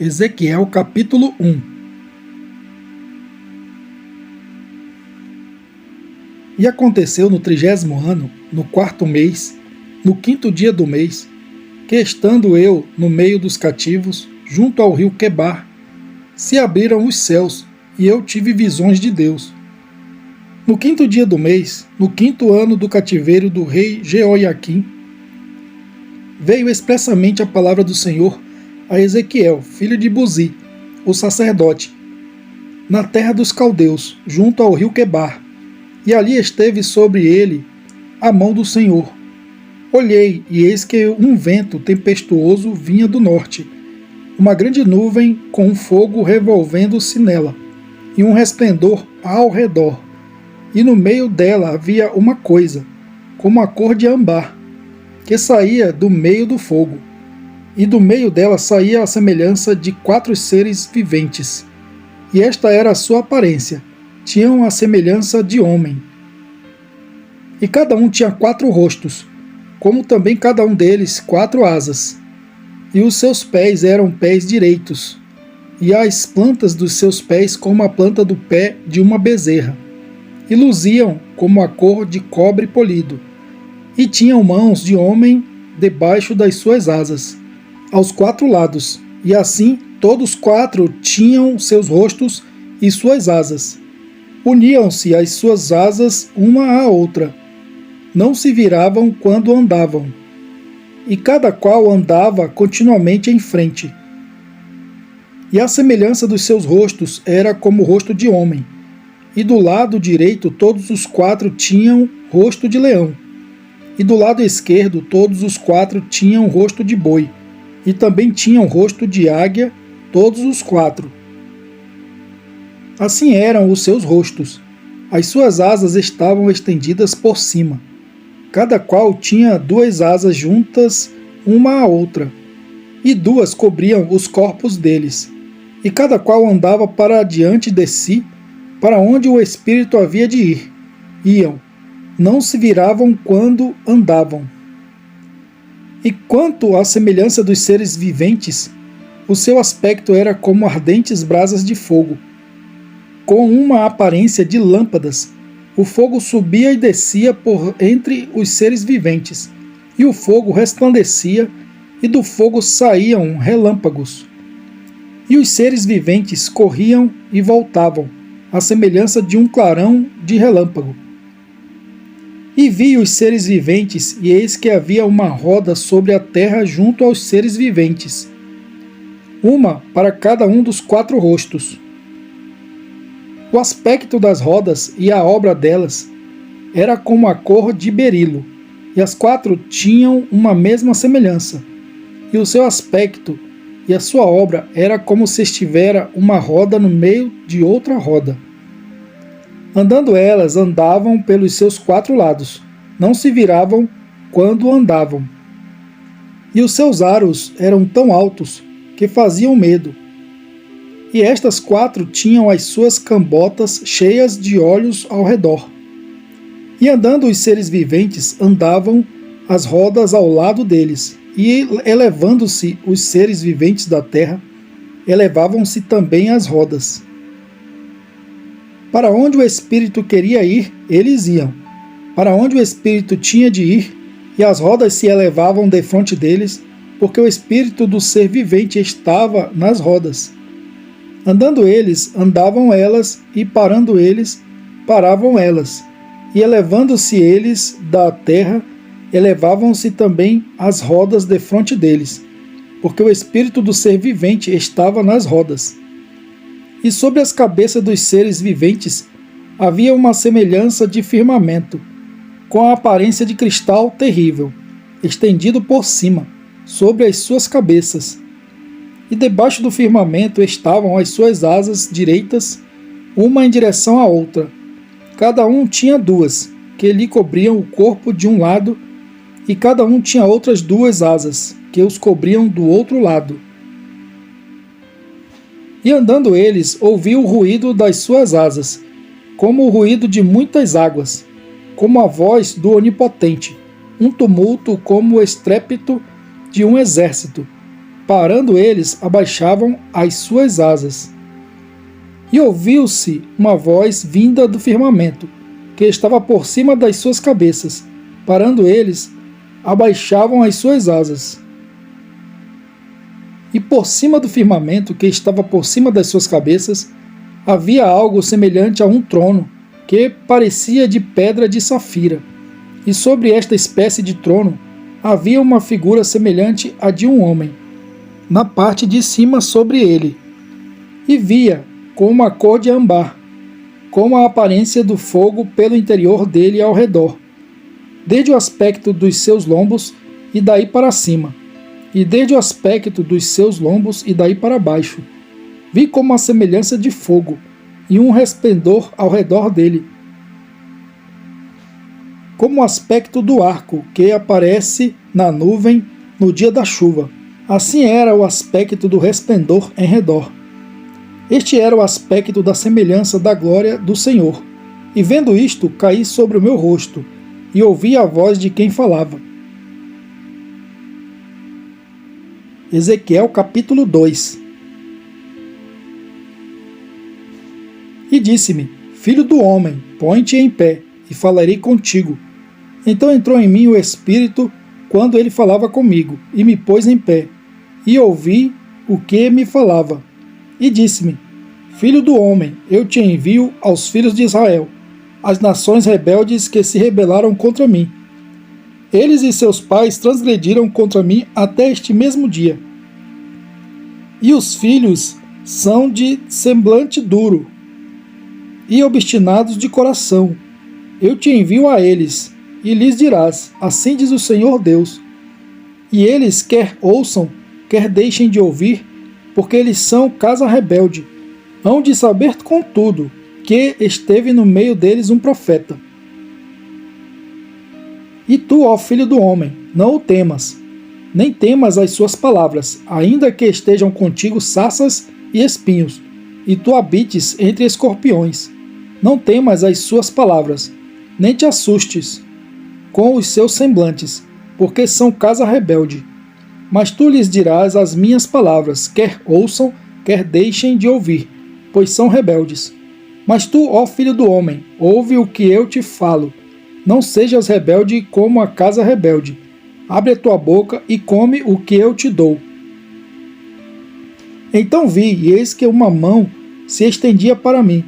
Ezequiel capítulo 1. E aconteceu no 30º ano, no 4º mês, no 5º dia do mês, que estando eu no meio dos cativos, junto ao rio Quebar, se abriram os céus, e eu tive visões de Deus. No 5º dia do mês, no 5º ano do cativeiro do rei Jeoiaquim, veio expressamente a palavra do Senhor a Ezequiel, filho de Buzi, o sacerdote, na terra dos caldeus, junto ao rio Quebar, e ali esteve sobre ele a mão do Senhor. Olhei, e eis que um vento tempestuoso vinha do norte, uma grande nuvem com um fogo revolvendo-se nela, e um resplendor ao redor, e no meio dela havia uma coisa, como a cor de âmbar, que saía do meio do fogo, e do meio dela saía a semelhança de 4 seres viventes, e esta era a sua aparência, tinham a semelhança de homem. E cada um tinha 4 rostos, como também cada um deles 4 asas, e os seus pés eram pés direitos, e as plantas dos seus pés como a planta do pé de uma bezerra, e luziam como a cor de cobre polido, e tinham mãos de homem debaixo das suas asas, aos 4 lados, e assim todos 4 tinham seus rostos e suas asas. Uniam-se as suas asas uma à outra, não se viravam quando andavam, e cada qual andava continuamente em frente. E a semelhança dos seus rostos era como o rosto de homem, e do lado direito todos os 4 tinham rosto de leão, e do lado esquerdo todos os 4 tinham rosto de boi, e também tinham rosto de águia todos os 4. Assim eram os seus rostos. As suas asas estavam estendidas por cima. Cada qual tinha 2 asas juntas uma à outra, e 2 cobriam os corpos deles. E cada qual andava para diante de si, para onde o espírito havia de ir. Iam, não se viravam quando andavam. E quanto à semelhança dos seres viventes, o seu aspecto era como ardentes brasas de fogo, com uma aparência de lâmpadas. O fogo subia e descia por entre os seres viventes, e o fogo resplandecia, e do fogo saíam relâmpagos. E os seres viventes corriam e voltavam, à semelhança de um clarão de relâmpago. E vi os seres viventes, e eis que havia uma roda sobre a terra junto aos seres viventes, uma para cada um dos 4 rostos. O aspecto das rodas e a obra delas era como a cor de berilo, e as 4 tinham uma mesma semelhança, e o seu aspecto e a sua obra era como se estivera uma roda no meio de outra roda. Andando elas, andavam pelos seus 4 lados, não se viravam quando andavam. E os seus aros eram tão altos que faziam medo. E estas 4 tinham as suas cambotas cheias de olhos ao redor. E andando os seres viventes, andavam as rodas ao lado deles, e elevando-se os seres viventes da terra, elevavam-se também as rodas. Para onde o espírito queria ir, eles iam. Para onde o espírito tinha de ir, e as rodas se elevavam defronte deles, porque o espírito do ser vivente estava nas rodas. Andando eles, andavam elas, e parando eles, paravam elas. E elevando-se eles da terra, elevavam-se também as rodas defronte deles, porque o espírito do ser vivente estava nas rodas. E sobre as cabeças dos seres viventes havia uma semelhança de firmamento, com a aparência de cristal terrível, estendido por cima, sobre as suas cabeças. E debaixo do firmamento estavam as suas asas direitas, uma em direção à outra. Cada um tinha 2, que lhe cobriam o corpo de um lado, e cada um tinha outras 2 asas, que os cobriam do outro lado. E andando eles, ouvi o ruído das suas asas, como o ruído de muitas águas, como a voz do Onipotente, um tumulto como o estrépito de um exército. parando eles, abaixavam as suas asas. E ouviu-se uma voz vinda do firmamento, que estava por cima das suas cabeças. Parando eles, abaixavam as suas asas. E por cima do firmamento, que estava por cima das suas cabeças, havia algo semelhante a um trono, que parecia de pedra de safira. E sobre esta espécie de trono havia uma figura semelhante à de um homem, na parte de cima sobre ele. E via com uma cor de âmbar, com a aparência do fogo pelo interior dele e ao redor, desde o aspecto dos seus lombos e daí para cima, e desde o aspecto dos seus lombos e daí para baixo. Vi como a semelhança de fogo, e um resplendor ao redor dele, como o aspecto do arco que aparece na nuvem no dia da chuva. Assim era o aspecto do resplendor em redor. Este era o aspecto da semelhança da glória do Senhor. E vendo isto, caí sobre o meu rosto, e ouvi a voz de quem falava. Ezequiel capítulo 2. E disse-me: Filho do homem, põe-te em pé, e falarei contigo. Então entrou em mim o Espírito quando ele falava comigo, e me pôs em pé, e ouvi o que me falava. E disse-me: Filho do homem, eu te envio aos filhos de Israel, as nações rebeldes que se rebelaram contra mim. Eles e seus pais transgrediram contra mim até este mesmo dia. E os filhos são de semblante duro e obstinados de coração. Eu te envio a eles, e lhes dirás: assim diz o Senhor Deus. E eles quer ouçam, quer deixem de ouvir, porque eles são casa rebelde. Hão de saber, contudo, que esteve no meio deles um profeta. E tu, ó filho do homem, não o temas, nem temas as suas palavras, ainda que estejam contigo sarças e espinhos, e tu habites entre escorpiões. Não temas as suas palavras, nem te assustes com os seus semblantes, porque são casa rebelde. Mas tu lhes dirás as minhas palavras, quer ouçam, quer deixem de ouvir, pois são rebeldes. Mas tu, ó filho do homem, ouve o que eu te falo. Não sejas rebelde como a casa rebelde. Abre a tua boca e come o que eu te dou. Então vi, e eis que uma mão se estendia para mim,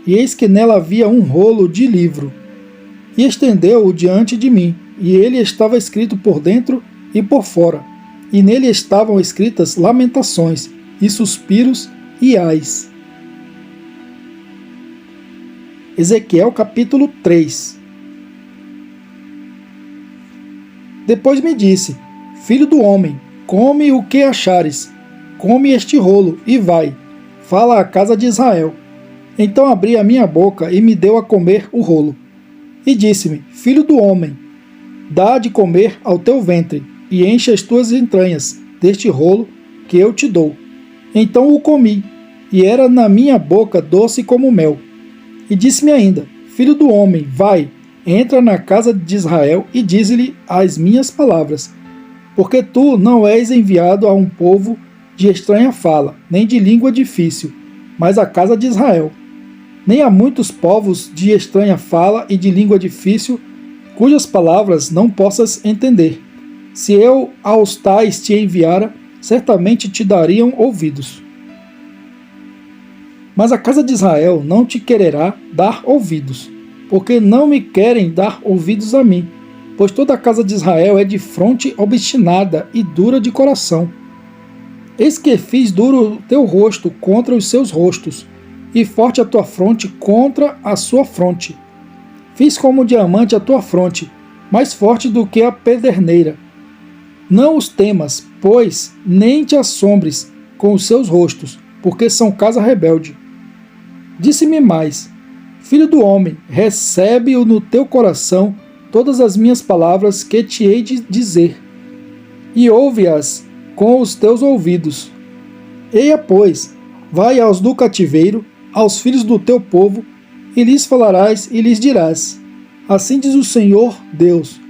e eis que nela havia um rolo de livro. E estendeu-o diante de mim, e ele estava escrito por dentro e por fora, e nele estavam escritas lamentações, e suspiros, e ais. Ezequiel capítulo 3. Depois me disse: Filho do homem, come o que achares, come este rolo, e vai, fala à casa de Israel. Então abri a minha boca, e me deu a comer o rolo. E disse-me: Filho do homem, dá de comer ao teu ventre, e enche as tuas entranhas deste rolo que eu te dou. Então o comi, e era na minha boca doce como mel. E disse-me ainda: Filho do homem, vai, entra na casa de Israel e dize-lhe as minhas palavras, porque tu não és enviado a um povo de estranha fala, nem de língua difícil, mas à casa de Israel. Nem a muitos povos de estranha fala e de língua difícil, cujas palavras não possas entender. Se eu aos tais te enviara, certamente te dariam ouvidos. Mas a casa de Israel não te quererá dar ouvidos, porque não me querem dar ouvidos a mim, pois toda a casa de Israel é de fronte obstinada e dura de coração. Eis que fiz duro o teu rosto contra os seus rostos, e forte a tua fronte contra a sua fronte. Fiz como diamante a tua fronte, mais forte do que a pederneira. Não os temas, pois, nem te assombres com os seus rostos, porque são casa rebelde. Disse-me mais: Filho do homem, recebe-o no teu coração todas as minhas palavras que te hei de dizer, e ouve-as com os teus ouvidos. Eia, pois, vai aos do cativeiro, aos filhos do teu povo, e lhes falarás e lhes dirás: assim diz o Senhor Deus,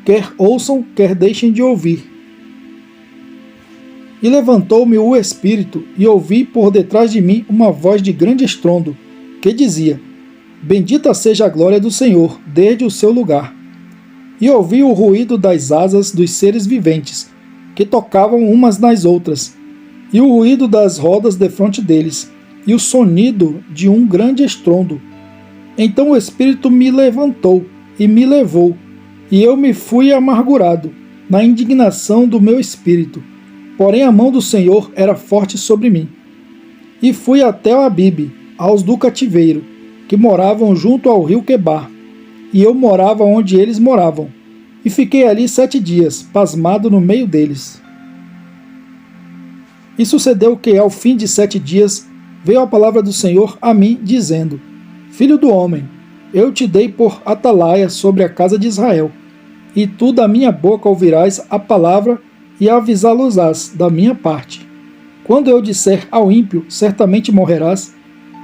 quer ouçam, quer deixem de ouvir. E levantou-me o Espírito, e ouvi por detrás de mim uma voz de grande estrondo, que dizia: Bendita seja a glória do Senhor, desde o seu lugar. E ouvi o ruído das asas dos seres viventes, que tocavam umas nas outras, e o ruído das rodas defronte deles, e o sonido de um grande estrondo. Então o Espírito me levantou e me levou, e eu me fui amargurado, na indignação do meu espírito. Porém a mão do Senhor era forte sobre mim. E fui até Abibe, aos do cativeiro, que moravam junto ao rio Quebar, e eu morava onde eles moravam, e fiquei ali 7 dias, pasmado no meio deles. E sucedeu que, ao fim de 7 dias, veio a palavra do Senhor a mim, dizendo: Filho do homem, eu te dei por atalaia sobre a casa de Israel, e tu da minha boca ouvirás a palavra e avisá-los-ás da minha parte. Quando eu disser ao ímpio, certamente morrerás,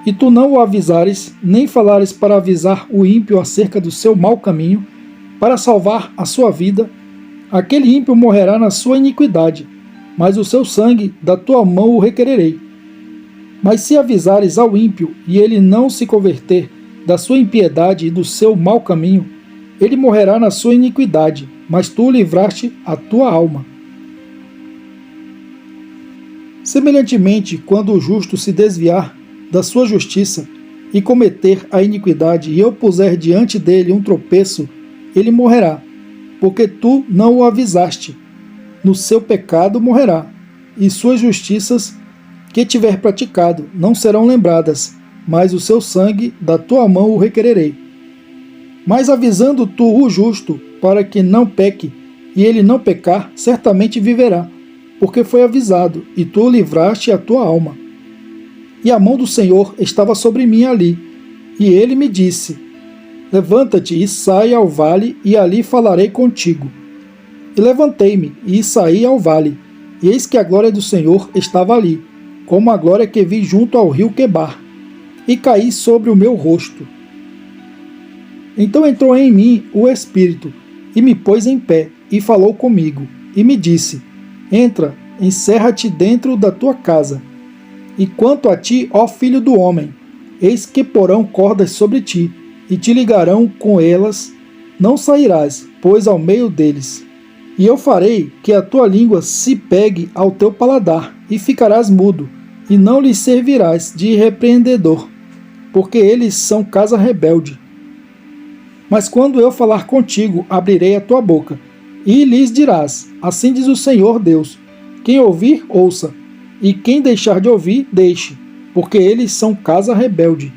e tu não o avisares, nem falares para avisar o ímpio acerca do seu mau caminho, para salvar a sua vida, aquele ímpio morrerá na sua iniquidade, mas o seu sangue da tua mão o requererei. Mas se avisares ao ímpio, e ele não se converter da sua impiedade e do seu mau caminho, ele morrerá na sua iniquidade, mas tu livraste a tua alma. Semelhantemente, quando o justo se desviar da sua justiça e cometer a iniquidade, e eu puser diante dele um tropeço, ele morrerá, porque tu não o avisaste. No seu pecado morrerá, e suas justiças que tiver praticado não serão lembradas, mas o seu sangue da tua mão o requererei. Mas avisando tu o justo, para que não peque, e ele não pecar, certamente viverá, porque foi avisado, e tu livraste a tua alma. E a mão do Senhor estava sobre mim ali, e ele me disse: Levanta-te e sai ao vale, e ali falarei contigo. E levantei-me, e saí ao vale, e eis que a glória do Senhor estava ali, como a glória que vi junto ao rio Quebar, e caí sobre o meu rosto. Então entrou em mim o Espírito, e me pôs em pé, e falou comigo, e me disse: Entra, encerra-te dentro da tua casa. E quanto a ti, ó filho do homem, eis que porão cordas sobre ti, e te ligarão com elas, não sairás, pois ao meio deles. E eu farei que a tua língua se pegue ao teu paladar, e ficarás mudo, e não lhes servirás de repreendedor, porque eles são casa rebelde. Mas quando eu falar contigo, abrirei a tua boca, e lhes dirás: Assim diz o Senhor Deus, quem ouvir, ouça, e quem deixar de ouvir, deixe, porque eles são casa rebelde.